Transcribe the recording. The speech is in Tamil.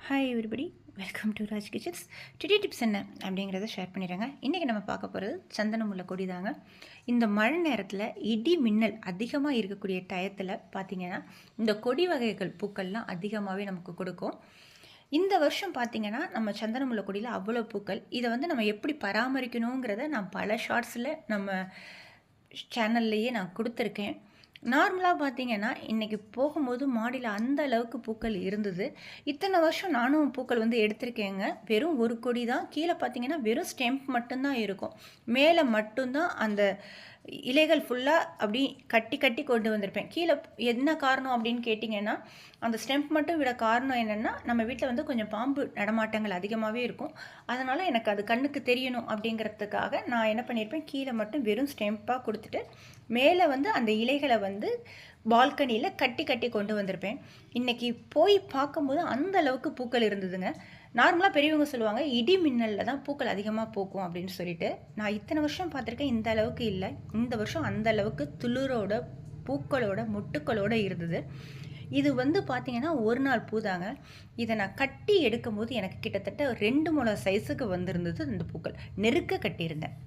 Hi everybody, welcome to Raj kitchens. Today tips என்ன அப்படிங்கிறத ஷேர் பண்ணிடுறேங்க. இன்றைக்கி நம்ம பார்க்க போகிறது சந்தனம் உள்ள கொடி தாங்க. இந்த மழை நேரத்தில் இடி மின்னல் அதிகமாக இருக்கக்கூடிய டயத்தில் பார்த்திங்கன்னா இந்த கொடி வகைகள் பூக்கள்லாம் அதிகமாகவே நமக்கு கொடுக்கும். இந்த வருஷம் பார்த்திங்கன்னா நம்ம சந்தனம் உள்ள கொடியில் அவ்வளோ பூக்கள். இதை வந்து நம்ம எப்படி பராமரிக்கணுங்கிறத நான் பல ஷார்ட்ஸில் நம்ம சேனல்லையே நான் கொடுத்துருக்கேன். நார்மலாக பார்த்தீங்கன்னா இன்றைக்கி போகும்போது மாடியில் அந்த அளவுக்கு பூக்கள் இருந்தது. இத்தனை வருஷம் நானும் பூக்கள் வந்து எடுத்திருக்கேங்க. வெறும் ஒரு கொடி தான். கீழே பார்த்தீங்கன்னா வெறும் ஸ்டெம்ப் மட்டும்தான் இருக்கும். மேலே மட்டும்தான் அந்த இலைகள் ஃபுல்லாக அப்படி கட்டி கட்டி கொண்டு வந்திருப்பேன். கீழே என்ன காரணம் அப்படின்னு கேட்டிங்கன்னா, அந்த ஸ்டெம்ப் மட்டும் விட காரணம் என்னென்னா, நம்ம வீட்டில் வந்து கொஞ்சம் பாம்பு நடமாட்டங்கள் அதிகமாகவே இருக்கும். அதனால் எனக்கு அது கண்ணுக்கு தெரியணும் அப்படிங்கிறதுக்காக நான் என்ன பண்ணியிருப்பேன், கீழே மட்டும் வெறும் ஸ்டெம்ப்பாக கொடுத்துட்டு மேலே வந்து அந்த இலைகளை வந்து பால்கனியில் கட்டி கட்டி கொண்டு வந்திருப்பேன். இன்றைக்கி போய் பார்க்கும்போது அந்த அளவுக்கு பூக்கள் இருந்ததுங்க. நார்மலாக பெரியவங்க சொல்லுவாங்க இடி மின்னலில் தான் பூக்கள் அதிகமாக பூக்கும் அப்படின்னு சொல்லிட்டு. நான் இத்தனை வருஷம் பார்த்துருக்கேன், இந்த அளவுக்கு இல்லை. இந்த வருஷம் அந்த அளவுக்கு துளிரோட பூக்களோட மொட்டுக்களோடு இருந்தது. இது வந்து பார்த்திங்கன்னா ஒரு நாள் பூதாங்க. இதை நான் கட்டி எடுக்கும் போது எனக்கு கிட்டத்தட்ட 2 முழம் சைஸுக்கு வந்திருந்தது இந்த பூக்கள். நெருக்க கட்டியிருந்தேன்.